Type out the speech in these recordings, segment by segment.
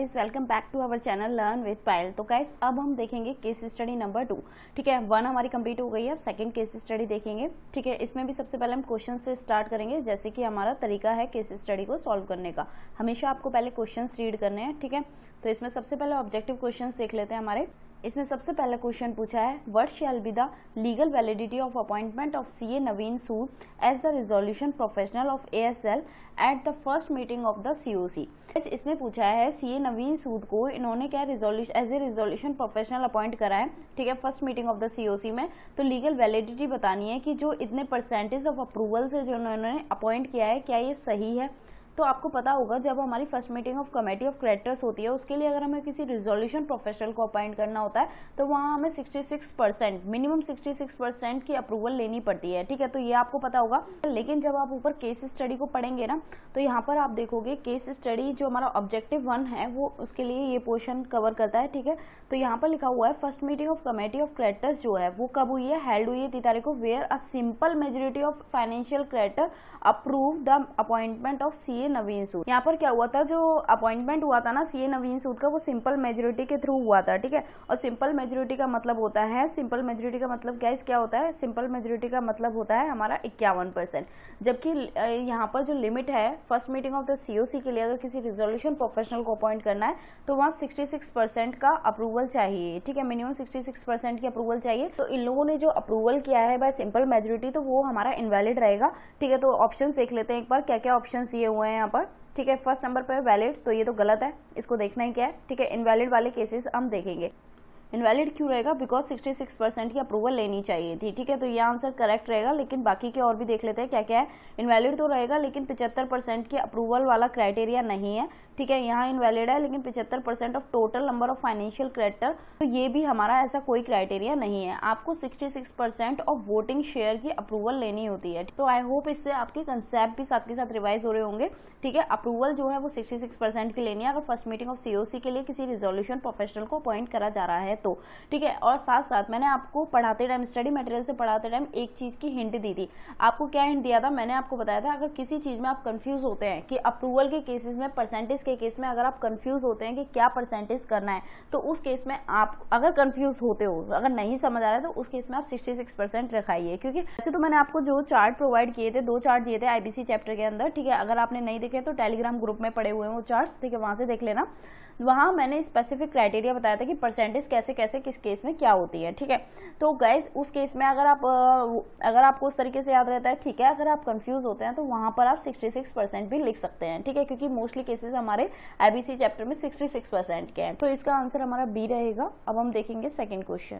Guys, welcome back to our channel learn with Payal. तो guys अब हम देखेंगे केस स्टडी नंबर 2। ठीक है, 1 हमारी कंप्लीट हो गई है। अब सेकंड केस स्टडी देखेंगे। ठीक है, इसमें भी सबसे पहले हम क्वेश्चन से स्टार्ट करेंगे, जैसे कि हमारा तरीका है केस स्टडी को सॉल्व करने का। हमेशा आपको पहले क्वेश्चन रीड करने हैं। ठीक है, तो इसमें सबसे पहले ऑब्जेक्टिव क्वेश्चन देख लेते हैं हमारे। इसमें सबसे पहला क्वेश्चन पूछा है, what shall be the legal validity of appointment of CA Naveen Sood as the resolution professional of ASL at the first meeting of the COC. इसमें पूछा है सीए नवीन सूद को इन्होंने क्या resolution as a resolution professional appoint करा है। ठीक है, first meeting of the COC में। तो लीगल वैलिडिटी बतानी है कि जो इतने परसेंटेज ऑफ अप्रूवल से जो उन्होंने अपॉइंट किया है, क्या ये सही है। तो आपको पता होगा जब हमारी first meeting of committee of creditors होती है, उसके लिए अगर हमें किसी रिजोल्यूशन प्रोफेशनल को अपॉइंट करना होता है तो वहां हमें 66% मिनिमम 66% की अप्रूवल लेनी पड़ती है। ठीक है, तो ये आपको पता होगा। लेकिन जब आप ऊपर केस स्टडी को पढ़ेंगे ना, तो यहाँ पर आप देखोगे केस स्टडी जो हमारा ऑब्जेक्टिव 1 है वो उसके लिए ये पोर्शन कवर करता है। ठीक है, तो यहाँ पर लिखा हुआ है first meeting of committee of creditors जो है वो कब हुई है, हेल्ड हुई है 3 तारीख को, where a simple majority of financial creditor approve the appointment of CA Naveen Sood. यहाँ पर क्या हुआ था, जो अपॉइंटमेंट हुआ था ना सीए नवीन सूद का, वो सिंपल मेजोरिटी के थ्रू हुआ था। ठीक है, और सिंपल मेजोरिटी का मतलब होता है, सिंपल मेजोरिटी का मतलब क्या होता है, सिंपल मेजोरिटी का मतलब होता है हमारा 51%। जबकि यहाँ पर जो लिमिट है first meeting of the COC के लिए, अगर किसी रिजोल्यूशन प्रोफेशनल को अपॉइंट करना है तो वहाँ 66% का अप्रूवल चाहिए। ठीक है, मिनिमम 66% की अप्रूवल चाहिए। तो इन लोगों ने जो अप्रूवल किया है बाय सिंपल मेजोरिटी, तो वो हमारा इनवैलिड रहेगा। ठीक है, तो ऑप्शन देख लेते हैं एक बार, क्या क्या ऑप्शन दिए हुए हैं यहाँ पर। ठीक है, फर्स्ट नंबर पे वैलिड, तो ये तो गलत है, इसको देखना ही क्या है। ठीक है, इनवैलिड वाले केसेस हम देखेंगे। इनवैलिड क्यों रहेगा, बिकॉज 66% की अप्रूवल लेनी चाहिए थी। ठीक है, तो ये आंसर करेक्ट रहेगा। लेकिन बाकी के और भी देख लेते हैं क्या क्या है। इनवैलिड तो रहेगा, लेकिन 75% की अप्रूवल वाला क्राइटेरिया नहीं है। ठीक है, यहाँ इनवैलिड है, लेकिन 75% of total number of financial creditor, तो ये भी हमारा ऐसा कोई क्राइटेरिया नहीं है। आपको 66% ऑफ वोटिंग शेयर की अप्रूवल लेनी होती है। तो आई होप इससे आपके कंसेप्ट भी साथ के साथ रिवाइज हो रहे होंगे। ठीक है, अप्रूवल जो है वो 66% की लेनी है अगर फर्स्ट मीटिंग ऑफ सीओसी के लिए किसी रिजोल्यूशन प्रोफेशनल को अपॉइंट करा जा रहा है तो। ठीक है, और साथ साथ मैंने आपको पढ़ाते टाइम, स्टडी मटेरियल से पढ़ाते टाइम एक चीज की हिंट दी थी। आपको क्या हिंट दिया था, मैंने आपको बताया था अगर किसी चीज में आप कंफ्यूज होते हैं कि अप्रूवल के केसेस में, परसेंटेज के केस में अगर आप कंफ्यूज होते हैं कि क्या परसेंटेज करना है, तो उस केस में आप अगर कंफ्यूज होते हो, अगर नहीं समझ आ रहा है, तो उस केस में आप 66% रखाइए। क्योंकि वैसे तो मैंने आपको जो चार्ट प्रोवाइड किए थे, 2 चार्ट दिए थे आईबीसी चैप्टर के अंदर। ठीक है, अगर आपने नहीं देखे तो टेलीग्राम ग्रुप में पड़े हुए हैं वो चार्ट्स। ठीक है, वहां से देख लेना। वहां मैंने स्पेसिफिक क्राइटेरिया बताया था कि परसेंटेज कैसे कैसे किस केस में क्या होती है। ठीक है, तो गाइस उस केस में अगर आपको उस तरीके से याद रहता है, ठीक है, अगर आप कंफ्यूज होते हैं तो वहां पर आप 66% भी लिख सकते हैं। ठीक है, क्योंकि मोस्टली केसेस हमारे आईबीसी चैप्टर में 66% के हैं। तो इसका आंसर हमारा बी रहेगा। अब हम देखेंगे सेकेंड क्वेश्चन।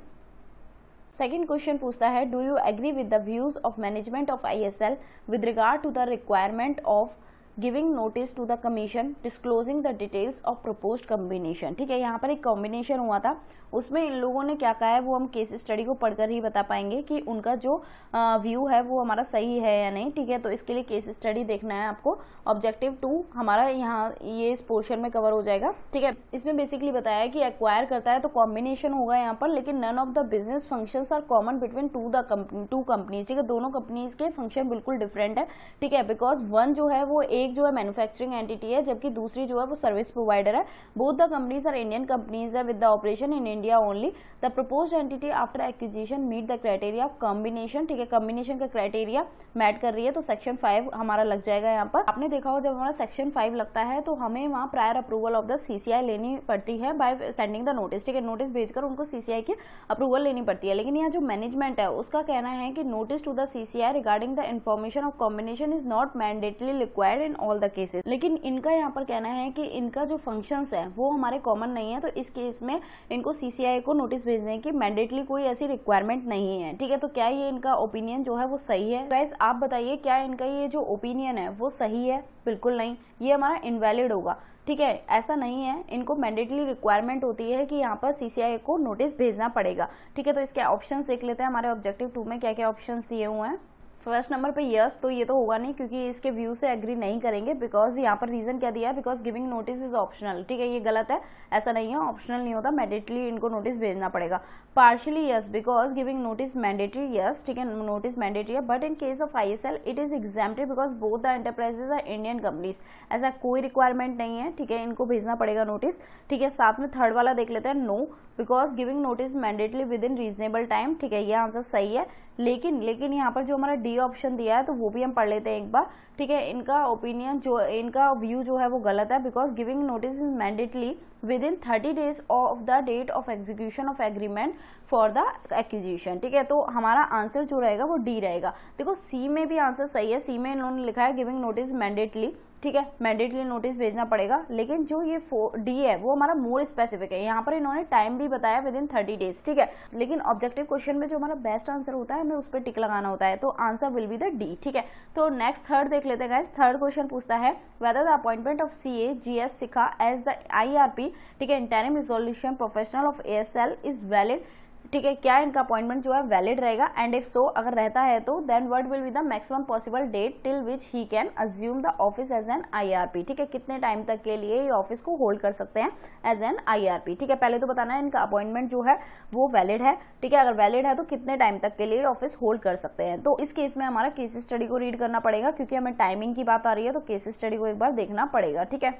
सेकेंड क्वेश्चन पूछता है, do you agree with the views of management of ISL with regard to the requirement of giving notice to the commission disclosing the details of proposed combination. ठीक है, यहाँ पर एक combination हुआ था, उसमें इन लोगों ने क्या कहा है वो हम केस स्टडी को पढ़कर ही बता पाएंगे कि उनका जो व्यू है वो हमारा सही है या नहीं। ठीक है, तो इसके लिए केस स्टडी देखना है आपको। ऑब्जेक्टिव 2 हमारा यहाँ ये इस पोर्शन में कवर हो जाएगा। ठीक है, इसमें बेसिकली बताया है कि एक्वायर करता है तो कॉम्बिनेशन होगा यहाँ पर, लेकिन none of the business functions are common between two companies. ठीक है, दोनों कंपनीज के फंक्शन बिल्कुल डिफरेंट है। ठीक है, बिकॉज वन जो है वो एक जो है मैन्युफैक्चरिंग एंटिटी है, जबकि दूसरी जो है वो सर्विस प्रोवाइडर है। Both the companies are Indian companies है with the operation in India only. The proposed entity after acquisition meet the criteria of combination. ठीक है, कॉम्बिनेशन का क्राइटेरिया मैट कर रही है, तो सेक्शन 5 हमारा लग जाएगा। यहाँ पर आपने देखा हो जब हमारा सेक्शन 5 लगता है तो हमें वहाँ prior approval of the CCI लेनी पड़ती है बाय सेंडिंग द नोटिस। ठीक है, नोटिस भेजकर उनको सीसीआई की अप्रूवल लेनी पड़ती है। लेकिन यहाँ जो मैनेजमेंट है उसका कहना है कि notice to the CCI regarding the information of combination is not mandatorily required in all the cases. लेकिन इनका यहाँ पर कहना है कि इनका जो फंक्शंस है वो हमारे कॉमन नहीं है, तो इस केस में इनको सीसीआई को नोटिस भेजने की मैंडेटली कोई ऐसी रिक्वायरमेंट नहीं है। ठीक है, तो क्या ये इनका ओपिनियन जो है वो सही है? गाइस आप बताइए, क्या इनका ये जो ओपिनियन है वो सही है? बिल्कुल नहीं, ये हमारा इनवैलिड होगा। ठीक है, ऐसा नहीं है, इनको मैंडेटली रिक्वायरमेंट होती है कि यहाँ पर सीसीआई को नोटिस भेजना पड़ेगा। ठीक है, तो इसके ऑप्शंस देख लेते हैं हमारे ऑब्जेक्टिव 2 में क्या क्या ऑप्शंस दिए हुए हैं। फर्स्ट नंबर पे यस, तो ये तो होगा नहीं क्योंकि इसके व्यू से एग्री नहीं करेंगे, बिकॉज यहाँ पर रीजन क्या दिया है, because giving notice is optional. ठीक है, ये गलत है, ऐसा नहीं है, ऑप्शनल नहीं होता, मैंडेटरी इनको नोटिस भेजना पड़ेगा। Partially yes, because giving notice mandatory yes, ठीक है, नोटिस मैंडेटरी है, but in case of ISL it is exempted because both the enterprises are Indian companies. ऐसा कोई रिक्वायरमेंट नहीं है, ठीक है, इनको भेजना पड़ेगा नोटिस। ठीक है, साथ में थर्ड वाला देख लेते हैं, no because giving notice mandatory within reasonable time. ठीक है, ये आंसर सही है, लेकिन यहाँ पर जो हमारा डी ऑप्शन दिया है तो वो भी हम पढ़ लेते हैं एक बार। ठीक है, इनका ओपिनियन जो इनका व्यू जो है वो गलत है, because giving notice is mandatorily within 30 days of the date of execution of agreement for the acquisition. ठीक है, तो हमारा आंसर जो रहेगा वो डी रहेगा। देखो सी में भी आंसर सही है, सी में इन्होंने लिखा है गिविंग नोटिस मैंडेटली। ठीक है, मैंडेटली नोटिस भेजना पड़ेगा, लेकिन जो ये डी है वो हमारा मोर स्पेसिफिक है। यहाँ पर इन्होंने टाइम भी बताया विद इन 30 days। ठीक है, लेकिन ऑब्जेक्टिव क्वेश्चन में जो हमारा बेस्ट आंसर होता है हमें उस पर टिक लगाना होता है, तो answer will be the D. ठीक है, तो नेक्स्ट थर्ड देख लेते हैं गाइस। थर्ड क्वेश्चन पूछता है whether the appointment of CA GS Shikha as the IRP, ठीक है, interim resolution professional of ASL is valid. ठीक है, क्या इनका अपॉइंटमेंट जो है वैलिड रहेगा, एंड इफ सो अगर रहता है तो then what will be the maximum possible date till which he can assume the office as an IRP। ठीक है, कितने टाइम तक के लिए ये ऑफिस को होल्ड कर सकते हैं एज एन IRP। ठीक है, पहले तो बताना है इनका अपॉइंटमेंट जो है वो वैलिड है। ठीक है, अगर वैलिड है तो कितने टाइम तक के लिए ऑफिस होल्ड कर सकते हैं। तो इस केस में हमारा केस स्टडी को रीड करना पड़ेगा, क्योंकि हमें टाइमिंग की बात आ रही है, तो केस स्टडी को एक बार देखना पड़ेगा। ठीक है,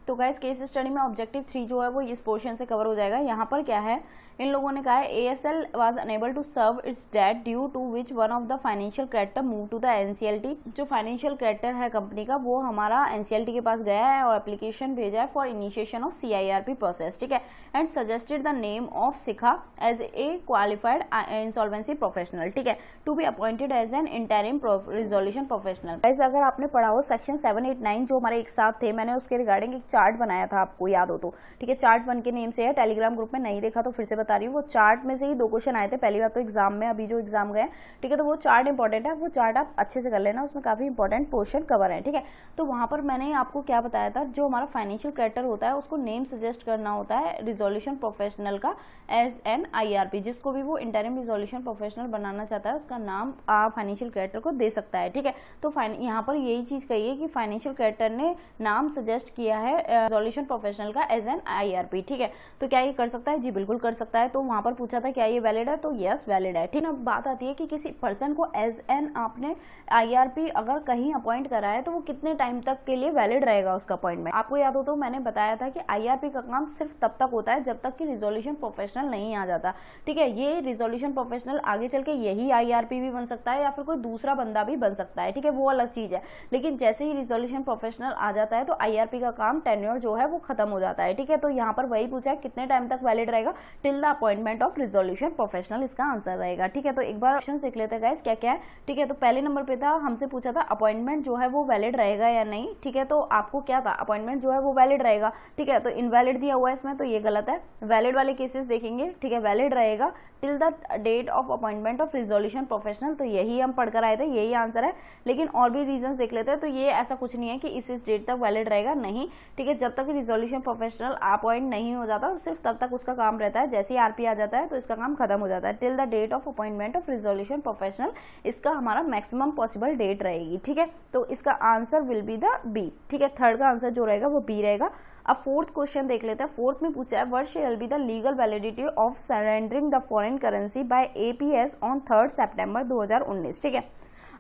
तो गाइस केस स्टडी में ऑब्जेक्टिव 3 जो है वो इस पोर्शन से कवर हो जाएगा। यहाँ पर क्या है, इन लोगों ने कहा है ASL was unable to serve its debt due to which one of the financial creditor move to the NCLT। जो फाइनेंशियल क्रेडिटर है कंपनी का वो हमारा NCLT के पास गया है और एप्लीकेशन भेजा है for initiation of CIRP process. ठीक है, and suggested the name of Shikha as a qualified insolvency professional. ठीक है, to be appointed as an interim resolution professional. Guys अगर आपने पढ़ा हो सेक्शन 7, 8, 9 जो हमारे एक साथ थे, मैंने उसके रिगार्डिंग एक चार्ट बनाया था, आपको याद हो तो। ठीक है, चार्ट 1 के नेम से है, टेलीग्राम ग्रुप में नहीं देखा तो फिर से बता रही हूँ। वो चार्ट में से ही 2 क्वेश्चन आए थे पहली बार तो एग्जाम में, अभी जो एग्जाम गए। ठीक है, तो वो चार्ट इंपॉर्टेंट है, वो चार्ट आप अच्छे से कर लेना, उसमें काफी इंपॉर्टेंट पोर्शन कवर है। ठीक है, तो वहां पर मैंने आपको क्या बताया था, जो हमारा फाइनेंशियल क्रेडिटर होता है उसको नेम सजेस्ट करना होता है रिजोल्यूशन प्रोफेशनल का एज एन IRP। जिसको भी वो इंटरिम रिजोल्यूशन प्रोफेशनल बनाना चाहता है उसका नाम फाइनेंशियल क्रेडिटर को दे सकता है। ठीक है, तो यहाँ पर यही चीज कही है कि फाइनेंशियल क्रेडिटर ने नाम सजेस्ट किया है रिजोल्यूशन प्रोफेशनल का एज एन IRP। ठीक है, तो क्या ये कर सकता है? जी बिल्कुल कर सकता है। तो वहां पर पूछा था क्या ये वैलिड है, तो यस वैलिड है। ठीक है, अब बात आती है कि किसी पर्सन को एज एन आपने IRP अगर कहीं अपॉइंट करा है तो वो कितने टाइम तक के लिए वैलिड रहेगा उसका अपॉइंटमेंट। आपको याद हो तो मैंने बताया था कि IRP का काम सिर्फ तब तक होता है जब तक कि रिजोल्यूशन प्रोफेशनल नहीं आ जाता। ठीक है, ये रिजोल्यूशन प्रोफेशनल आगे चल के यही IRP भी बन सकता है या फिर कोई दूसरा बंदा भी बन सकता है। ठीक है, वो अलग चीज है, लेकिन जैसे ही रिजोल्यूशन प्रोफेशनल आ जाता है तो IRP का काम टेन्योर जो है वो खत्म हो जाता है। ठीक है, तो यहाँ पर वही पूछा है कितने टाइम तक वैलिड रहेगा, till the appointment of resolution professional इसका आंसर रहेगा। ठीक है, तो एक बार ऑप्शन देख लेते हैं गाइस क्या क्या है। ठीक है, तो पहले नंबर पे था, हमसे पूछा था अपॉइंटमेंट जो है वो वैलिड रहेगा या नहीं। ठीक है, तो आपको क्या था, अपॉइंटमेंट जो है वो वैलिड रहेगा। ठीक है, तो इनवैलिड दिया हुआ है इसमें, तो ये गलत है। वैलिड वाले केसेस देखेंगे। ठीक है, वैलिड रहेगा till the date of appointment of resolution professional, तो यही हम पढ़कर आए थे, यही आंसर है। लेकिन और भी रीजंस देख लेते हैं, तो ये ऐसा कुछ नहीं है कि इस डेट तक वैलिड रहेगा, नहीं। ठीक है, जब तक रिजोल्यूशन प्रोफेशनल अपॉइंट नहीं हो जाता सिर्फ तब तक उसका काम रहता है। जैसे ही RP आ जाता है तो इसका काम खत्म हो जाता है। Till the date of appointment of resolution professional इसका हमारा मैक्सिमम पॉसिबल डेट रहेगी। ठीक है, तो इसका answer will be the B. ठीक है, थर्ड का आंसर जो रहेगा वो बी रहेगा। अब फोर्थ क्वेश्चन देख लेते हैं। फोर्थ में पूछा है what shall be the legal validity of surrendering the foreign currency by APS on 3 September 2019। ठीक है,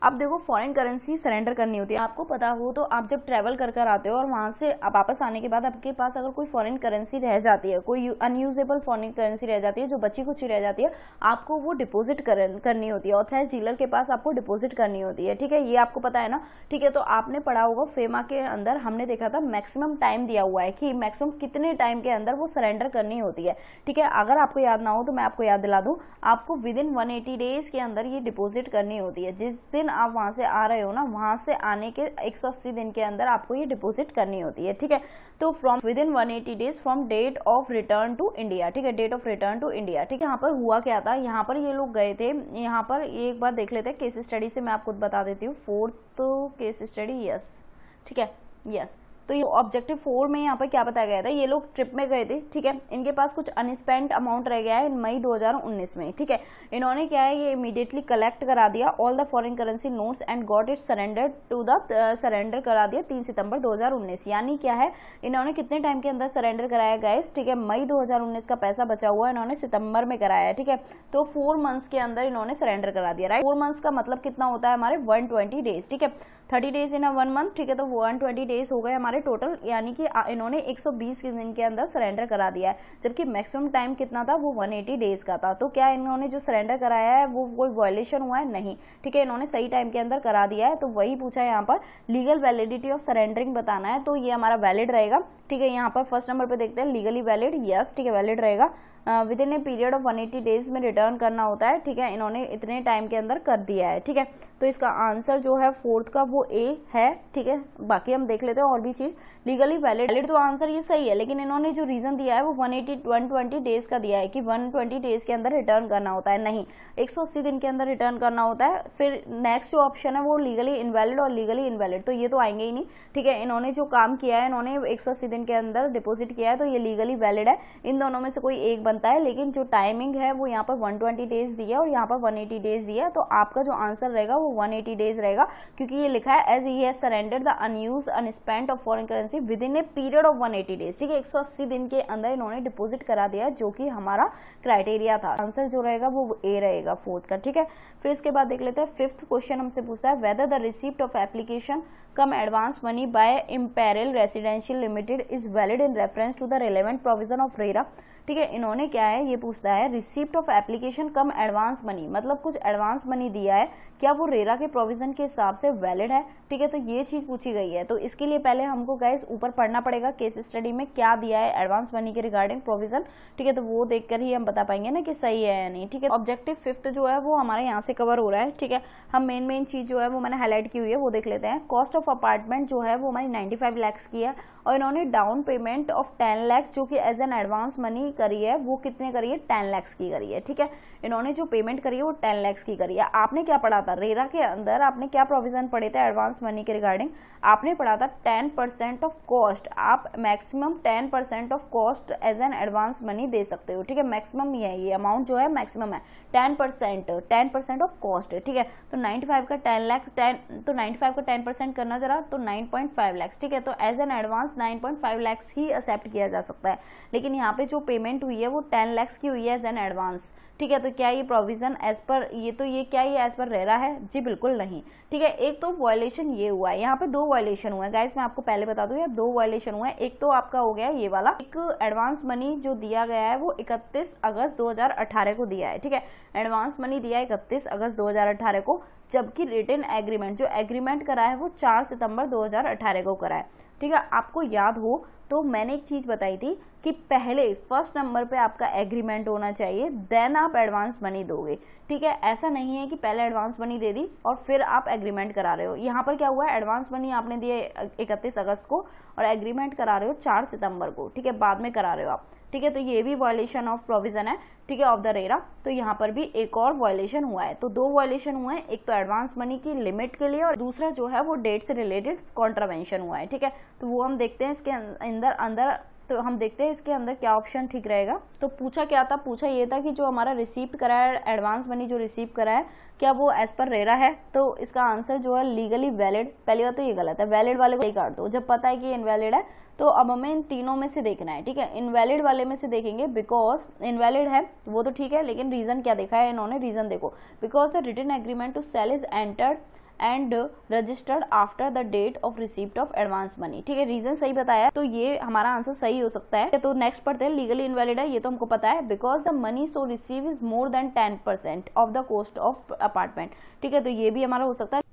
अब देखो फॉरेन करेंसी सरेंडर करनी होती है। आपको पता हो तो आप जब ट्रैवल कर कर आते हो और वहां से वापस आने के बाद आपके पास अगर कोई फॉरेन करेंसी रह जाती है, कोई अनयूजेबल फॉरेन करेंसी रह जाती है, जो बची कुछ रह जाती है, आपको वो डिपॉजिट करनी होती है। ऑथराइज डीलर के पास आपको डिपॉजिट करनी होती है। ठीक है, ये आपको पता है ना। ठीक है, तो आपने पढ़ा होगा फेमा के अंदर हमने देखा था मैक्सिमम टाइम दिया हुआ है कि मैक्सिमम कितने टाइम के अंदर वो सरेंडर करनी होती है। ठीक है, अगर आपको याद ना हो तो मैं आपको याद दिला दूं, आपको विद इन 180 डेज के अंदर ये डिपॉजिट करनी होती है। जिस दिन आप वहां से आ रहे हो ना, वहां से आने के 180 दिन के अंदर आपको ये डिपॉजिट करनी होती है। ठीक है, तो from within 180 days from date of return to India. ठीक है, date of return to India. ठीक है, यहाँ पर हुआ क्या था, यहाँ पर ये लोग गए थे, यहाँ पर ये एक बार देख लेते हैं केस स्टडी से, मैं आपको बता देती हूँ। Fourth case study, yes. ठीक है, यस, तो ये ऑब्जेक्टिव 4 में यहाँ पर क्या बताया गया था, ये लोग ट्रिप में गए थे, ठीक है, इनके पास कुछ अनस्पेंट अमाउंट रह गया है मई 2019 में, ठीक है। इन्होंने क्या है, ये इमीडिएटली कलेक्ट करा दिया all the foreign currency notes and got it surrender करा दिया 3 सितंबर 2019। यानी क्या है, इन्होंने कितने टाइम के अंदर सरेंडर कराया गाइस, ठीक है, मई 2019 का पैसा बचा हुआ इन्होंने सितंबर में कराया है, ठीक है। तो 4 मंथ्स के अंदर इन्होंने सरेंडर करा दिया, राइट। 4 मंथ्स का मतलब कितना होता है हमारे 120 डेज, ठीक है, 30 डेज इन 1 मंथ, ठीक है। तो 120 डेज हो गए हमारे टोटल, यानी कि इन्होंने 120 दिन के अंदर सरेंडर करा दिया है, जबकि मैक्सिमम टाइम कितना था, वो 180 डेज का था। तो क्या इन्होंने जो सरेंडर कराया है वो कोई वायलेशन हुआ है, नहीं, ठीक है, इन्होंने सही टाइम के अंदर करा दिया है। तो वही पूछा है यहाँ पर, लीगल वैलिडिटी ऑफ सरेंडरिंग बताना है, तो ये हमारा वैलिड रहेगा, ठीक है। यहाँ पर फर्स्ट नंबर पे देखते हैं लीगली वैलिड, यस, ठीक है, वैलिड रहेगा। With in a period of 180 days में रिटर्न करना होता है, ठीक है, इन्होंने इतने टाइम के अंदर कर दिया है, ठीक है। तो इसका आंसर जो है 4th का वो ए है, ठीक है। बाकी हम देख लेते हैं और भी चीज, लीगली वैलिड तो आंसर ये सही है, लेकिन इन्होंने जो रीजन दिया है वो 120 डेज का दिया है कि 120 डेज के अंदर रिटर्न करना होता है, नहीं, 180 दिन के अंदर रिटर्न करना होता है। फिर नेक्स्ट जो ऑप्शन है वो लीगली इनवैलिड और लीगली इनवैलिड, तो ये तो आएंगे ही नहीं, ठीक है। इन्होंने जो काम किया है, इन्होंने 180 दिन के अंदर डिपोजिट किया है, तो ये लीगली वैलिड है। इन दोनों में से कोई एक बनता है, लेकिन जो टाइमिंग है वो यहाँ पर 120 डेज दिया है और यहाँ पर 180 डेज दिया है, तो आपका जो आंसर रहेगा वो 180 डेज रहेगा, क्योंकि ये लिखा है as he has surrendered the unused unspent of foreign currency within a period of 180 days, ठीक है, 180 दिन के अंदर इन्होंने डिपोजिट करा दिया, जो कि हमारा क्राइटेरिया था। आंसर जो रहेगा वो ए रहेगा 4th का, ठीक है। फिर इसके बाद देख लेते हैं 5th क्वेश्चन हमसे पूछता है whether the receipt of application cum advance money by Imperial Residential Limited is valid in reference to the relevant provision of RERA, ठीक है। इन्होंने क्या है, ये पूछता है receipt of application cum advance money, मतलब कुछ एडवांस मनी दिया है, क्या वो रेरा के प्रोविजन के हिसाब से वैलिड है, ठीक है। तो ये चीज पूछी गई है, तो इसके लिए पहले हमको गाइस ऊपर पढ़ना पड़ेगा केस स्टडी में क्या दिया है एडवांस मनी के रिगार्डिंग प्रोविजन, ठीक है। तो वो देखकर ही हम बता पाएंगे ना कि सही है या नहीं, ठीक है। ऑब्जेक्टिव 5th जो है वो हमारे यहाँ से कवर हो रहा है, ठीक है। हम मेन चीज जो है वो मैंने हाईलाइट की हुई है वो देख लेते हैं। कॉस्ट ऑफ अपार्टमेंट जो है वो हमारी 95 लाख की है, और इन्होंने डाउन पेमेंट ऑफ 10 लाख जो कि एज एन एडवांस मनी करी है, वो कितने करी है, 10 लाख की करी है, ठीक है। इन्होंने जो पेमेंट करी है वो 10 लाख की करी है। आपने क्या पढ़ा था रेरा के अंदर, आपने क्या प्रोविजन पढ़े थे एडवांस मनी के रिगार्डिंग, आपने पढ़ा था 10% ऑफ कॉस्ट, आप maximum 10% of cost as an advance money दे सकते हो, ठीक है। मैक्सिमम ये अमाउंट जो है मैक्सिमम है 10% ऑफ कॉस्ट है, ठीक है। तो 95 का 10 लाख, तो 95 का 10% करना जरा, तो 9.5 लाख, ठीक है। तो एज एन एडवांस 9.5 लाख ही एक्सेप्ट किया जा सकता है, लेकिन यहाँ पे जो पेमेंट हुई है वो 10 लाख की हुई है एज एन एडवांस, ठीक है। तो क्या ये प्रोविजन एज पर ये क्या ये एज पर रेरा है, जी बिल्कुल नहीं, ठीक है। एक तो वायलेशन ये हुआ है, यहाँ पे 2 वायलेशन हुए हैं गाइस, मैं आपको पहले बता दूं, 2 वायलेशन हुए हैं। एक तो आपका हो गया ये वाला, एक एडवांस मनी जो दिया गया है वो 31 अगस्त 2018 को दिया है, ठीक है। एडवांस मनी दिया है 31 अगस्त 2018 को, जबकि रिटन एग्रीमेंट जो एग्रीमेंट करा है वो 4 सितंबर 2018 को करा है, ठीक है। आपको याद हो तो मैंने एक चीज बताई थी कि पहले फर्स्ट नंबर पे आपका एग्रीमेंट होना चाहिए, देन आप एडवांस मनी दोगे, ठीक है। ऐसा नहीं है कि पहले एडवांस मनी दे दी और फिर आप एग्रीमेंट करा रहे हो। यहाँ पर क्या हुआ है, एडवांस मनी आपने दिए 31 अगस्त को और एग्रीमेंट करा रहे हो 4 सितंबर को, ठीक है, बाद में करा रहे हो आप, ठीक है। तो ये भी वायलेशन ऑफ प्रोविजन है, ठीक है, ऑफ द रेरा। तो यहाँ पर भी एक और वायलेशन हुआ है, तो 2 वायलेशन हुए हैं, एक तो एडवांस मनी की लिमिट के लिए और दूसरा जो है वो डेट से रिलेटेड कॉन्ट्रावेंशन हुआ है, ठीक है। तो वो हम देखते हैं इसके अंदर तो हम देखते हैं इसके अंदर क्या ऑप्शन ठीक रहेगा। तो पूछा क्या था, पूछा ये था कि जो हमारा रिसीप्ट करा है एडवांस मनी जो रिसीव करा है क्या वो एज पर रेरा है, तो इसका आंसर जो है लीगली वैलिड। पहली बात तो ये गलत है, वैलिड वाले को काट दो, जब पता है कि इनवैलिड है तो अब हमें इन तीनों में से देखना है, ठीक है। इनवैलिड वाले में से देखेंगे, बिकॉज इनवैलिड है वो तो ठीक है, लेकिन रीजन क्या देखा है इन्होंने, रीजन देखो, because the written agreement to sell is entered and registered after the date of receipt of advance money, ठीक है। रीजन सही बताया, तो ये हमारा आंसर सही हो सकता है। तो नेक्स्ट पढ़ते हैं, लीगली इनवैलिड है, ये तो हमको पता है, because the money so receive is more than 10% of the cost of apartment, ठीक है। तो ये भी हमारा हो सकता है।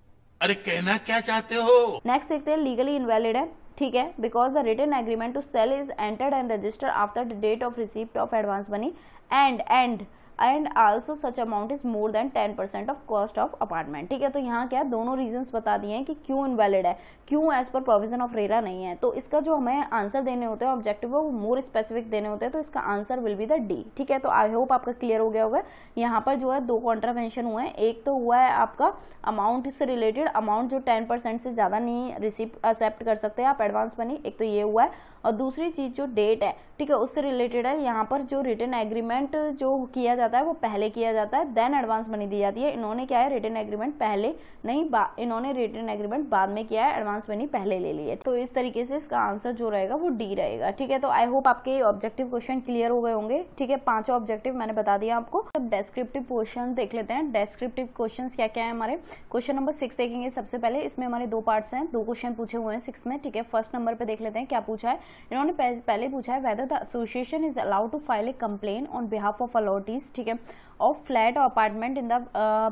अरे कहना क्या चाहते हो। नेक्स्ट देखते हैं, लीगली इनवैलिड है, ठीक है, because the written agreement to sell is entered and registered after the date of receipt of advance money and and also such amount is more than 10% of cost of apartment. ठीक है, तो यहाँ क्या दोनों reasons बता दिए हैं कि क्यों इनवैलिड है, क्यों as per provision of RERA नहीं है। तो इसका जो हमें आंसर देने होते हैं ऑब्जेक्टिव वो मोर स्पेसिफिक देने होते हैं, तो इसका answer will be the D. ठीक है, तो आई होप आपका क्लियर हो गया होगा। यहाँ पर जो है दो कॉन्ट्रावेंशन हुए हैं, एक तो हुआ है आपका अमाउंट से रिलेटेड, अमाउंट जो 10% से ज्यादा नहीं रिसीव एक्सेप्ट कर सकते आप एडवांस मनी, एक तो ये हुआ है। और दूसरी चीज जो डेट है, ठीक है, उससे रिलेटेड है। यहाँ पर जो रिटन एग्रीमेंट जो किया जाता है वो पहले किया जाता है, देन एडवांस मनी दी जाती है। इन्होंने क्या है रिटन एग्रीमेंट पहले नहीं, इन्होंने रिटन एग्रीमेंट बाद में किया है, एडवांस मनी पहले ले ली है। तो इस तरीके से इसका आंसर जो रहेगा वो डी रहेगा। ठीक है, तो आई होप आपके ऑब्जेक्टिव क्वेश्चन क्लियर हो गए होंगे। ठीक है, 5 ऑब्जेक्टिव मैंने बता दिया आपको। अब डेस्क्रिप्टिव क्वेश्चन देख लेते हैं। डेस्क्रिप्टिव क्वेश्चन क्या क्या है हमारे। क्वेश्चन नंबर 6 देखेंगे सबसे पहले। इसमें हमारे 2 पार्ट्स हैं, 2 क्वेश्चन पूछे हुए हैं 6 में। ठीक है, फर्स्ट नंबर पे देख लेते हैं क्या पूछा है। इन्होंने पहले पूछा है whether the association is allowed to file a complaint on behalf of allottees, ठीक है, ऑफ फ्लैट और apartment in the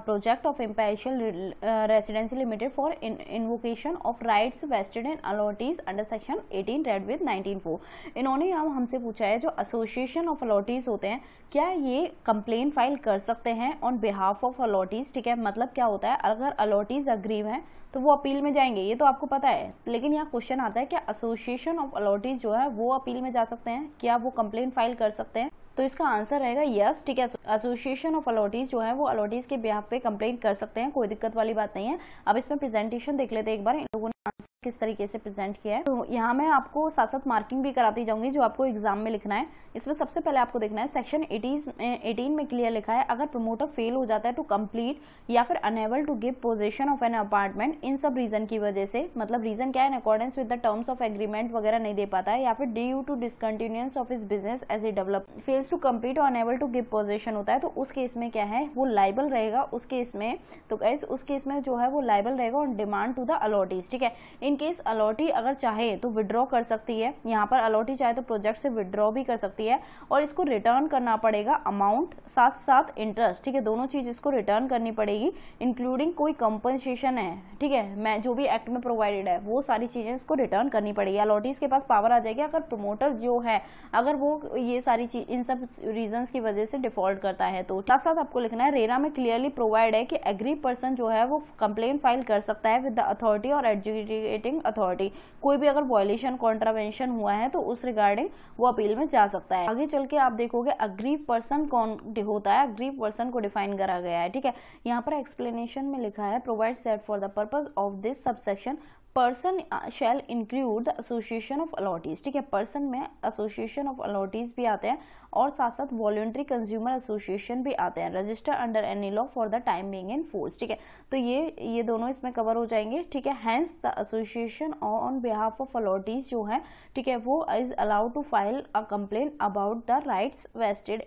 project of Imperial Residency Limited for invocation of rights vested in allottees under section 18 read with 19(4). इन्होंने यहाँ हमसे पूछा है जो association of allottees होते हैं क्या ये कंप्लेन फाइल कर सकते हैं ऑन बिहाफ ऑफ अलॉटीज। ठीक है, मतलब क्या होता है अगर अलॉटीज अग्रीव है तो वो अपील में जाएंगे, ये तो आपको पता है, लेकिन यहाँ क्वेश्चन आता है क्या एसोसिएशन ऑफ अलॉटीज जो है वो अपील में जा सकते हैं, क्या वो कंप्लेन फाइल कर सकते हैं। तो इसका आंसर रहेगा यस। ठीक है, एसोसिएशन ऑफ अलॉटीज जो है वो अलॉटीज के बिहाफ पे कंप्लेन कर सकते हैं, कोई दिक्कत वाली बात नहीं है। अब इसमें प्रेजेंटेशन देख लेते हैं एक बार, इन लोगों ने आंसर किस तरीके से प्रेजेंट किया है। तो यहाँ मैं आपको साथ साथ मार्किंग भी कराती जाऊंगी जो आपको एग्जाम में लिखना है। इसमें सबसे पहले आपको देखना है सेक्शन 18 में क्लियर लिखा है अगर प्रमोटर फेल हो जाता है टू कंप्लीट या फिर unable to give possession of an apartment इन सब रीजन की वजह से, मतलब रीजन क्या है, in accordance with the terms of agreement वगैरह नहीं दे पाता है, या फिर due to discontinuance of his business as a developer fails to complete और अनेबल टू गिव पोजीशन होता है, तो उस केस में क्या है वो लाइबल रहेगा उस केस में। तो गाइस उस केस में जो है वो लाइबल रहेगा on demand to the allottees. ठीक है, इन केस अलॉटी अगर चाहे तो विड्रॉ कर सकती है, यहाँ पर अलॉटी चाहे तो प्रोजेक्ट से विड्रॉ भी कर सकती है और इसको रिटर्न करना पड़ेगा अमाउंट साथ साथ इंटरेस्ट। ठीक है, दोनों चीज इसको रिटर्न करनी पड़ेगी इंक्लूडिंग कोई कंपनसेशन है। ठीक है, मैं जो भी एक्ट में प्रोवाइडेड है वो सारी चीजें इसको रिटर्न करनी पड़ेगी। अलॉटीज के पास पावर आ जाएगी अगर प्रमोटर जो है अगर वो ये सारी चीज इन सब रीजंस की वजह से डिफॉल्ट करता है। तो साथ साथ आपको लिखना है रेरा में क्लियरली प्रोवाइड है कि एग्री पर्सन जो है वो कंप्लेन फाइल कर सकता है विद द अथॉरिटी और एडजुडिकेटिंग अथॉरिटी। कोई भी अगर वायलेशन कॉन्ट्रावेंशन हुआ है तो उस रिगार्डिंग वो अपील में जा सकता है। आगे चल के आप देखोगे अग्रीव पर्सन कौन होता है, अग्रीव पर्सन को डिफाइन करा गया है। ठीक है, यहाँ पर एक्सप्लेनेशन में लिखा है provides that for the purpose of this subsection person shall include the association of allottees. ठीक है, पर्सन में एसोसिएशन ऑफ अलॉटीज भी आते हैं और साथ साथ वॉलंटरी कंज्यूमर एसोसिएशन भी आते हैं, register under any law for the time being in force. ठीक है, तो ये दोनों इसमें कवर हो जाएंगे। ठीक है, hence the association on behalf of allottees जो है, ठीक है, वो is allowed to file a complaint about the rights vested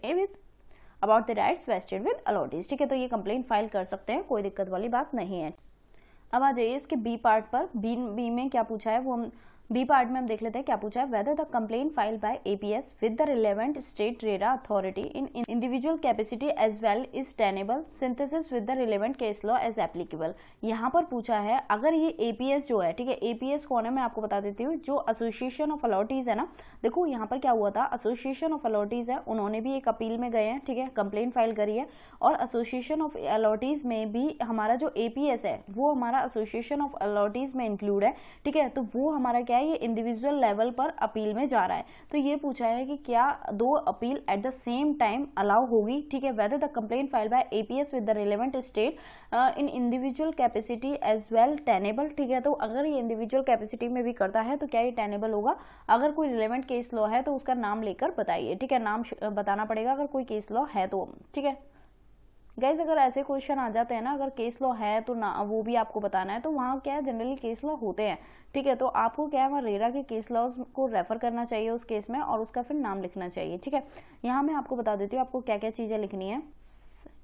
with allottees. ठीक है, तो ये कंप्लेन फाइल कर सकते हैं, कोई दिक्कत वाली बात नहीं है। अब आ जाइए इसके बी पार्ट पर। बी में क्या पूछा है वो बी पार्ट में हम देख लेते हैं क्या पूछा है। Whether the complaint file by APS with the relevant state RERA authority in individual capacity as well is tenable synthesis with the relevant case law as applicable. यहाँ पर पूछा है अगर ये एपीएस जो है, ठीक है, एपीएस कौन है मैं आपको बता देती हूँ, जो एसोसिएशन ऑफ अलॉटीज है ना। देखो यहाँ पर क्या हुआ था, एसोसिएशन ऑफ अलॉटीज है, उन्होंने भी एक अपील में गए हैं, ठीक है, कंप्लेन फाइल करी है, और एसोसिएशन ऑफ अलॉटीज में भी हमारा जो एपीएस है वो हमारा एसोसिएशन ऑफ अलॉटीज में इंक्लूड है। ठीक है, तो वो हमारा क्या है ये इंडिविजुअल लेवल पर अपील में जा रहा है। तो ये पूछा है कि क्या दो appeal at the same time allow होगी। ठीक है, whether the complaint file by APS with the relevant state in individual capacity as well tenable. ठीक है, तो अगर ये इंडिविजुअल कैपेसिटी में भी करता है तो क्या ये टेनेबल होगा। अगर कोई रिलेवेंट केस लॉ है तो उसका नाम लेकर बताइए। ठीक है, नाम बताना पड़ेगा अगर कोई केस लॉ है तो। ठीक है गाइज, अगर ऐसे क्वेश्चन आ जाते हैं ना, अगर केस लॉ है तो ना वो भी आपको बताना है, तो वहाँ क्या है जनरली केस लॉ होते हैं। ठीक है, तो आपको क्या है वहाँ रेरा के केस लॉज को रेफर करना चाहिए उस केस में और उसका फिर नाम लिखना चाहिए। ठीक है, यहाँ मैं आपको बता देती हूँ आपको क्या क्या चीजें लिखनी है।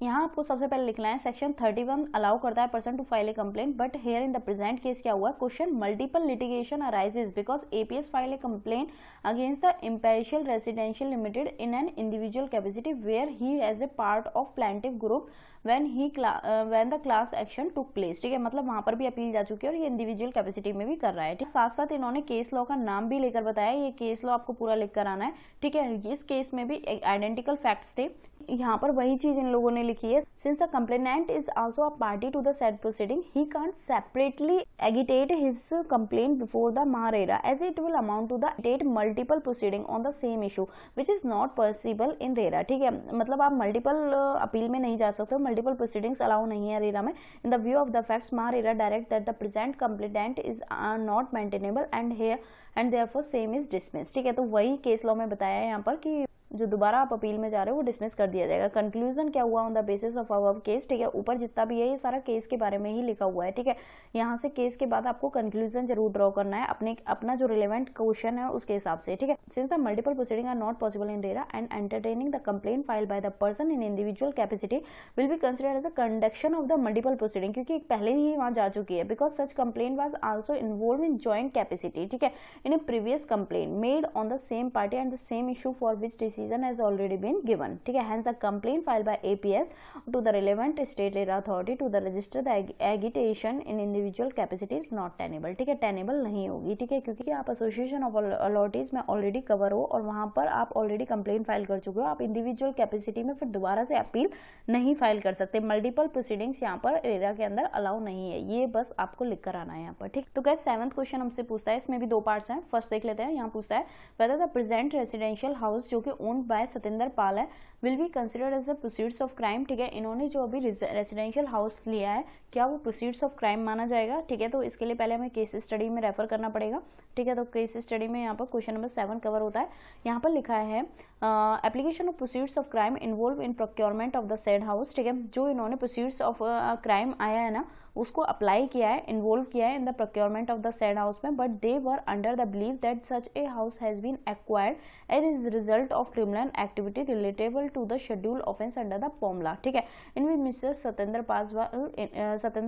यहाँ आपको सबसे पहले लिखना है सेक्शन 31 अलाउ करता है person to file a complaint, but here in the present case क्या हुआ, question multiple litigation arises because APS file a complaint against the Imperial Residential Limited in an individual capacity where he as a part of plaintiff group when the class action took place। ठीक है, मतलब वहां पर भी appeal जा चुकी है और ये इंडिविजुअल कैपेसिटी में भी कर रहा है। ठीक, साथ साथ इन्होंने केस लॉ का नाम भी लेकर बताया, ये केस लॉ आपको पूरा लिख कर आना है। ठीक है, इस केस में भी आइडेंटिकल फैक्ट्स थे। यहाँ पर वही चीज इन लोगों ने लिखी है, since the complainant is also a party to the said proceeding he can't separately agitate his complaint before the MahaRERA as it will amount to the date multiple proceeding on the same issue which is not possible in RERA. ठीक है, मतलब आप multiple appeal में नहीं जा सकते, multiple proceedings allow नहीं है रेरा में। In the view of the facts MahaRERA direct that the present complainant is not maintainable and therefore same is dismiss. ठीक है, तो वही केस लॉ में बताया है यहाँ पर कि जो दोबारा आप अपील में जा रहे हो वो डिसमिस कर दिया जाएगा। कंक्लूजन क्या हुआ on the basis of our case. ठीक है, ऊपर जितना भी है ये सारा केस के बारे में ही लिखा हुआ है। ठीक है, यहाँ से केस के बाद आपको कंक्लूजन जरूर ड्रॉ करना है अपना जो रिलेवेंट क्वेश्चन है उसके हिसाब से। ठीक है, since the multiple proceeding are not possible in RERA and entertaining the complaint file by the person in individual capacity will be considered as a conduction of the multiple proceeding, क्योंकि पहले ही वहां जा चुकी है। Because such complaint was also involve in joint capacity. ठीक है, in a previous complaint made on the same party and the same issue for which decision has already been given. ठीक है, hence the complaint filed by APS to the relevant state RERA authority to the register the agitation in individual capacity is not tenable. ठीक है, tenable नहीं होगी। ठीक है, क्योंकि आप एसोसिएशन ऑफ अथॉरिटीज में ऑलरेडी कवर हो और वहां पर आप ऑलरेडी कंप्लेंट फाइल कर चुके हो, आप इंडिविजुअल कैपेसिटी में फिर दोबारा से अपील नहीं फाइल कर सकते। मल्टीपल प्रोसीडिंग्स यहाँ पर रेरा के अंदर अलाउ नहीं है, ये बस आपको लिख कर आना है यहाँ पर। ठीक, तो गाइस 7th क्वेश्चन हमसे पूछता है, इसमें भी 2 पार्ट्स हैं। फर्स्ट देख लेते हैं, यहाँ पूछता है whether the present residential house जो कि ओन्ड बाय सतेंद्र पाल है will be considered as the proceeds of crime. ठीक है, इन्होंने जो अभी रेसिडेंशियल हाउस लिया है क्या वो प्रोसीड्स ऑफ क्राइम माना जाएगा। ठीक है, तो इसके लिए पहले हमें केस स्टडी में रेफर करना पड़ेगा। ठीक है, तो केस स्टडी में यहाँ पर क्वेश्चन नंबर 7 कवर होता है। यहाँ पर लिखा है application of proceeds of crime involve in procurement of the said house. ठीक है, जो इन्होंने प्रोसीड्स ऑफ क्राइम आया है ना उसको अप्लाई किया है, इन्वॉल्व किया है in the procurement of the said house में, but they were under the believe that such a house has been acquired as result of criminal activity relatable to the schedule offence under the formula. ठीक है, in which mister Satendra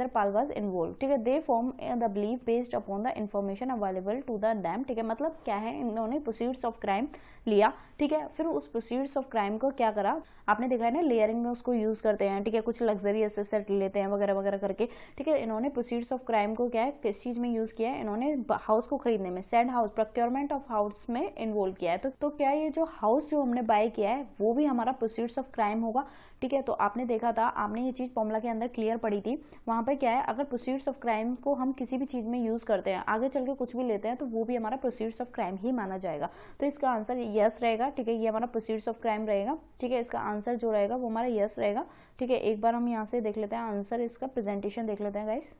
Pal was involve. ठीक है, they form the believe based upon the information available to the them. ठीक है, मतलब क्या है, इन्होंने प्रोसीड्स ऑफ क्राइम लिया। ठीक है, फिर उस प्रोसीड्स ऑफ क्राइम को क्या करा, आपने देखा है ना लेयरिंग में उसको यूज करते हैं। ठीक है, कुछ लग्जरियस एसेट लेते हैं वगैरह वगैरह करके। ठीक है, इन्होंने प्रोसीड्स ऑफ क्राइम को क्या है, किस चीज में यूज किया है, इन्होंने हाउस को खरीदने में, said house procurement of house में इन्वॉल्व किया है। तो क्या ये जो हाउस जो हमने बाय किया है वो भी हमारा प्रोसीड्स ऑफ क्राइम होगा। ठीक है, तो आपने देखा था, आपने ये चीज फॉर्मूला के अंदर क्लियर पड़ी थी। वहां पर क्या है, अगर प्रोसीड्स ऑफ क्राइम को हम किसी भी चीज में यूज करते हैं, आगे चल के कुछ भी लेते हैं, तो वो भी हमारा प्रोसीड्स ऑफ क्राइम ही माना जाएगा। तो इसका आंसर यस रहेगा। ठीक है, ये हमारा प्रोसीड्स ऑफ क्राइम रहेगा। ठीक है, इसका आंसर जो रहेगा वो हमारा यस रहेगा। ठीक है, एक बार हम यहाँ से देख लेते हैं आंसर, इसका प्रेजेंटेशन देख लेते हैं गाइस।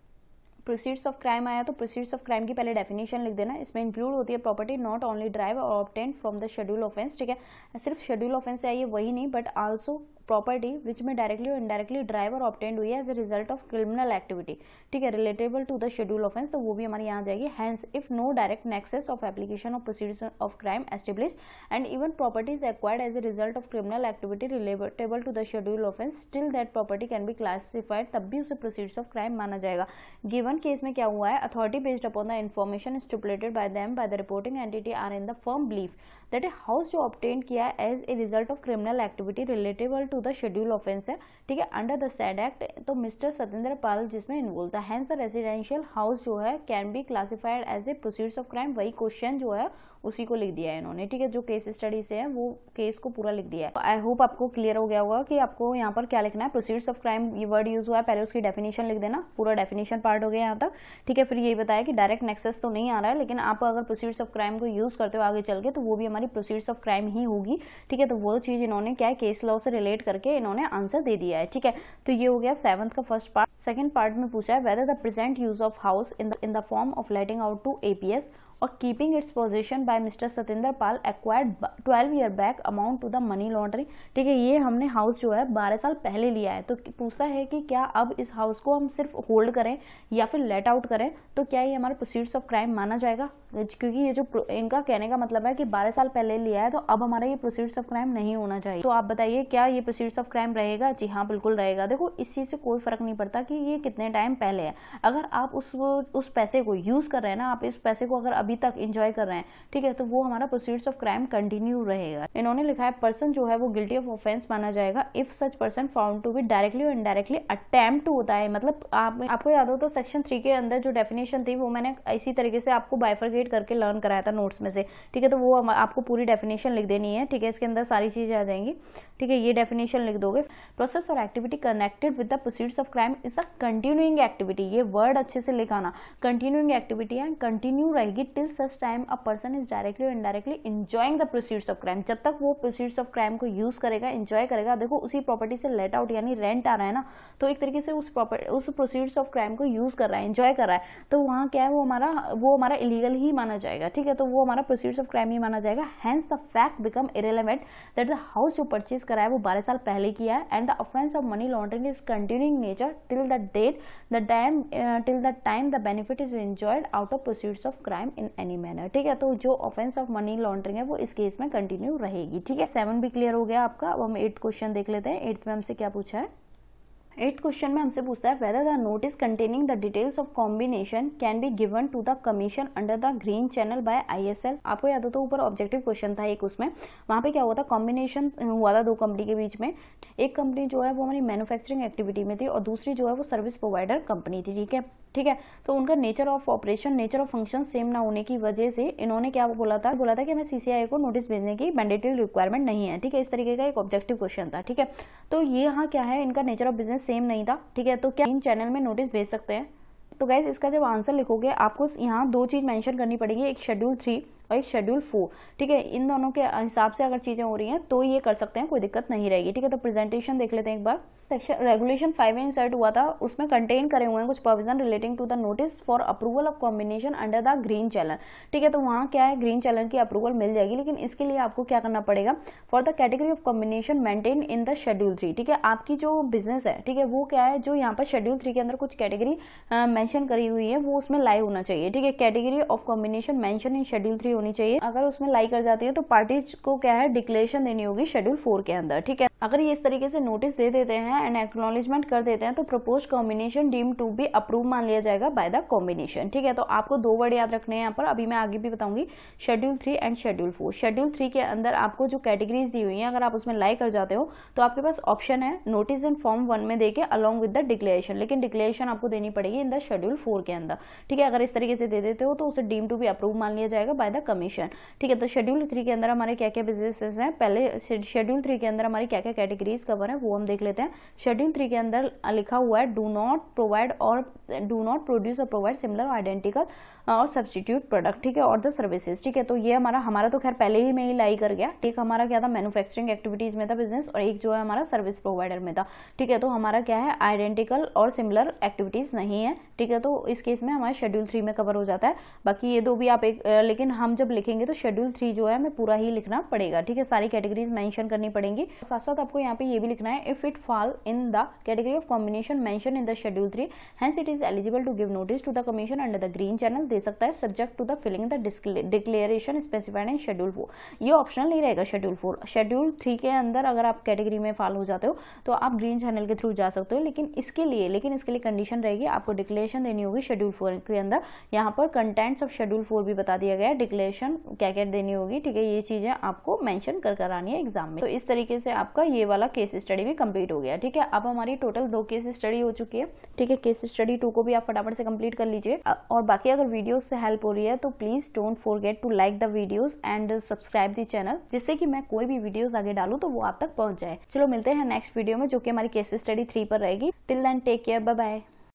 प्रोसीड्स ऑफ क्राइम आया तो प्रोसीड्स ऑफ क्राइम की पहले डेफिनेशन लिख देना। इसमें इंक्लूड होती है प्रॉपर्टी नॉट ओनली ड्राइव और obtain from the schedule offence. ठीक है, सिर्फ शेड्यूल ऑफेंस से आई है वही नहीं, बट आल्सो प्रॉपर्टी विच में डायरेक्टली और इनडायरेक्टली ड्राइव और ऑब्टेन्ड हुई है as a result of criminal activity. ठीक है, relatable to the schedule offence, तो वो भी हमारी यहाँ जाएगी। Hence if no direct nexus of application of proceeds of crime establish and even property is acquired as a result of criminal activity relatable to the schedule offence, still that property can be classified, तब भी उसे proceeds of crime माना जाएगा। Given case में क्या हुआ है, authority based upon the information stipulated by them by the reporting entity are in the firm belief that a house जो ऑब्टेन किया है as a result of criminal activity relatable to the schedule offence है। ठीक है, under the said act, तो mister Satendra Pal जिसमें involve था। Hence the residential house जो है can be classified as a proceeds of crime. वही क्वेश्चन जो है उसी को लिख दिया है इन्होंने। ठीक है, जो केस स्टडी से है वो केस को पूरा लिख दिया है। आई होप आपको क्लियर हो गया होगा कि आपको यहाँ पर क्या लिखना है। प्रोसीड्स ऑफ क्राइम ये वर्ड यूज हुआ है, पहले उसकी डेफिनेशन लिख देना। पूरा डेफिनेशन पार्ट हो गया यहाँ तक। ठीक है, फिर यही बताया कि डायरेक्ट नेक्सस तो नहीं आ रहा है, लेकिन आप अगर प्रोसीड्स ऑफ क्राइम को यूज करते हो आगे चल के, तो वो भी हमारी प्रोसीड्स ऑफ क्राइम ही होगी। ठीक है, तो वो चीज इन्होंने क्या है, केस लॉ से रिलेट करके इन्होंने आंसर दे दिया है। ठीक है, तो ये हो गया 7th का फर्स्ट पार्ट। सेकंड पार्ट में पूछा है whether the present use of house in the form of letting out to APS और keeping its position by mister Satendra Pal acquired 12 year back amount to the money laundering. ठीक है, ये हमने house जो है 12 साल पहले लिया है। तो पूछता है कि क्या अब इस हाउस को हम सिर्फ होल्ड करें या फिर लेट आउट करें, तो क्या ये हमारे प्रोसीड्स ऑफ क्राइम माना जाएगा। क्योंकि ये जो इनका कहने का मतलब है कि 12 साल पहले लिया है, तो अब हमारा ये प्रोसीड्स ऑफ क्राइम नहीं होना चाहिए। तो आप बताइए क्या ये प्रोसीड्स ऑफ क्राइम रहेगा। जी हाँ, बिल्कुल रहेगा। देखो, इस चीज से कोई फर्क नहीं पड़ता कि ये कितने टाइम पहले है। अगर आप उस पैसे को यूज कर रहे हैं ना, आप इस पैसे को अगर अभी अभी तक एंजॉय कर रहे हैं, ठीक है, तो वो हमारा प्रोसीड्स ऑफ क्राइम कंटिन्यू रहेगा। इन्होंने लिखा है पर्सन जो है वो गिल्टी ऑफ ऑफेंस माना जाएगा if such person found to be directly और इनडायरेक्टली अटेम्प्ट होता है। मतलब आपको याद हो तो सेक्शन 3 के अंदर जो डेफिनेशन थी वो मैंने इसी तरीके से आपको बाइफरकेट करके लर्न कराया था नोट्स में से, ठीक है, तो वो आपको पूरी डेफिनेशन लिख देनी है, ठीक है, इसके अंदर सारी चीजें आ जाएंगी, ठीक है, ये डेफिनेशन लिख दोगे। प्रोसेस और activity connected with the proceeds of crime is a continuing activity, ये वर्ड अच्छे से लिखाना, कंटिन्यूइंग एक्टिविटी है, कंटिन्यू रहेगी till such time a person is directly और indirectly enjoying the proceeds of crime, जब तक वो प्रोसीड्स ऑफ क्राइम को यूज करेगा, एंजॉय करेगा। देखो उसी प्रॉपर्टी से लेट आउट यानी रेंट आ रहा है ना, तो एक तरीके से उस प्रोसीड्स ऑफ क्राइम को यूज कर रहा है, एंजॉय कर रहा है, तो वहां क्या है वो हमारा इलीगल ही माना जाएगा, ठीक है, तो वो हमारा प्रोसीड्स ऑफ क्राइम ही माना जाएगा। Hence the fact become irrelevant that the house जो परचेज करा है वो 12 साल पहले किया है and the offence of money laundering is continuing nature till the time the benefit is enjoyed out of proceeds of crime in any manner, ठीक है, तो जो ऑफेंस ऑफ मनी लॉन्ड्रिंग है वो इस केस में कंटिन्यू रहेगी, ठीक है। 7 भी क्लियर हो गया आपका। अब हम 8th क्वेश्चन देख लेते हैं। 8th में हमसे क्या पूछा है। 8th क्वेश्चन में हमसे पूछता है whether the notice containing the details of combination can be given to the commission under the green channel by ISL। आपको याद हो तो ऊपर ऑब्जेक्टिव क्वेश्चन था एक, उसमें वहां पे क्या हुआ था, कॉम्बिनेशन हुआ था 2 कंपनी के बीच में। एक कंपनी जो है वो हमारी मैन्युफैक्चरिंग एक्टिविटी में थी और दूसरी जो है वो सर्विस प्रोवाइडर कंपनी थी, ठीक है, तो उनका nature of operation, nature of function same ना होने की वजह से इन्होंने क्या बोला था कि हमें CCI को नोटिस भेजने की मैंडेटरी रिक्वायरमेंट नहीं है, ठीक है, इस तरीके का एक ऑब्जेक्टिव क्वेश्चन था, ठीक है। तो ये यहाँ क्या है, इनका नेचर ऑफ बिजनेस सेम नहीं था, ठीक है, तो क्या इन चैनल में नोटिस भेज सकते हैं। तो गाइस इसका जब आंसर लिखोगे आपको यहाँ 2 चीज मेंशन करनी पड़ेगी, एक शेड्यूल 3 और एक शेड्यूल 4, ठीक है, इन दोनों के हिसाब से अगर चीजें हो रही हैं तो ये कर सकते हैं, कोई दिक्कत नहीं रहेगी, ठीक है। तो प्रेजेंटेशन देख लेते हैं एक बार। सेक्शन रेगुलेशन 5 में इंसर्ट हुआ था, उसमें कंटेन करे हुए हैं कुछ provision relating to the notice for approval of combination under the green channel, ठीक है, तो वहां क्या है, ग्रीन चैनल की अप्रूवल मिल जाएगी, लेकिन इसके लिए आपको क्या करना पड़ेगा, for the category of combination maintain in the schedule 3, ठीक है, आपकी जो बिजनेस है, ठीक है, वो क्या है, जो यहाँ पर शेड्यूल 3 के अंदर कुछ कैटेगरी मेंशन करी हुई है वो उसमें लाई होना चाहिए, ठीक है, category of combination mention in schedule 3 होनी चाहिए। अगर उसमें लाई कर जाती है तो पार्टीज को क्या है, डिक्लेरेशन देनी होगी शेड्यूल 4 के अंदर, ठीक है। अगर ये इस तरीके से नोटिस दे देते हैं एंड एक्नॉलेजमेंट कर देते हैं तो propose combination deem to be approve मान लिया जाएगा बाय द कॉम्बिनेशन, ठीक है। तो आपको 2 वर्ड याद रखने हैं यहाँ पर, अभी मैं आगे भी बताऊंगी, शेड्यूल 3 एंड शेड्यूल 4। शेड्यूल 3 के अंदर आपको जो कैटेगरीज दी हुई है अगर आप उसमें लाई कर जाते हो तो आपके पास ऑप्शन है नोटिस इन फॉर्म 1 में देके अलॉन्ग विद द डिक्लेरेशन, लेकिन डिक्लेरेशन आपको देनी पड़ेगी इन द शेड्यूल 4 के अंदर, ठीक है। अगर इस तरीके से दे देते हो तो उसे डीम टू बी अप्रूव मान लिया जाएगा बाय द कमीशन, ठीक है। तो शेड्यूल 3 के अंदर हमारे क्या क्या बिजनेसेस हैं, पहले शेड्यूल 3 के अंदर हमारी क्या क्या कैटेगरीज कवर है वो हम देख लेते हैं। शेड्यूल 3 के अंदर लिखा हुआ है डू नॉट प्रोड्यूस और प्रोवाइड सिमिलर आइडेंटिकल और सब्स्टिट्यूट प्रोडक्ट, ठीक है, और द सर्विसेज, ठीक है। तो ये हमारा तो खैर पहले ही में ही लाई कर गया, एक हमारा क्या था, मैन्युफैक्चरिंग एक्टिविटीज में था बिजनेस, और एक जो है हमारा सर्विस प्रोवाइडर में था, ठीक है। तो हमारा क्या है, आइडेंटिकल और सिमिलर एक्टिविटीज नहीं है, ठीक है, तो इस केस में हमारे शेड्यूल 3 में कवर हो जाता है। बाकी ये 2 भी आप लेकिन हम जब लिखेंगे तो शेड्यूल 3 जो है हमें पूरा ही लिखना पड़ेगा, ठीक है, सारी कैटेगरीज मेंशन करनी पड़ेंगी। साथ साथ आपको यहाँ पे ये भी लिखना है if it fall in the category of combination mention in the schedule 3 hence it is eligible to give notice to the commission under the green channel, दे सकता है subject to the filling the declaration specified in schedule 4। ये optional नहीं रहेगा schedule 4। Schedule 3 के अंदर अगर आप कैटेगरी में फॉल हो जाते हो तो आप ग्रीन चैनल के थ्रू जा सकते हो, लेकिन इसके लिए कंडीशन रहेगी, आपको डिक्लेरेशन देनी होगी शेड्यूल 4 के अंदर। यहाँ पर कंटेंट्स ऑफ शेड्यूल 4 भी बता दिया गया है, डिक्लेरेशन क्या क्या देनी होगी, ठीक है, ये चीजें आपको मेंशन कर आनी है एग्जाम में। तो इस तरीके से आपका ये वाला केस स्टडी भी कंप्लीट हो गया, ठीक है। अब हमारी टोटल 2 केस स्टडी हो चुकी है, ठीक है। केस स्टडी 2 को भी आप फटाफट से कंप्लीट कर लीजिए, और बाकी अगर वीडियोस से हेल्प हो रही है तो please don't forget to like the videos and subscribe the channel, जिससे कि मैं कोई भी वीडियोस आगे डालूं तो वो आप तक पहुंच जाए। चलो मिलते हैं नेक्स्ट वीडियो में जो कि हमारी केस स्टडी 3 पर रहेगी। Till then take care, bye bye.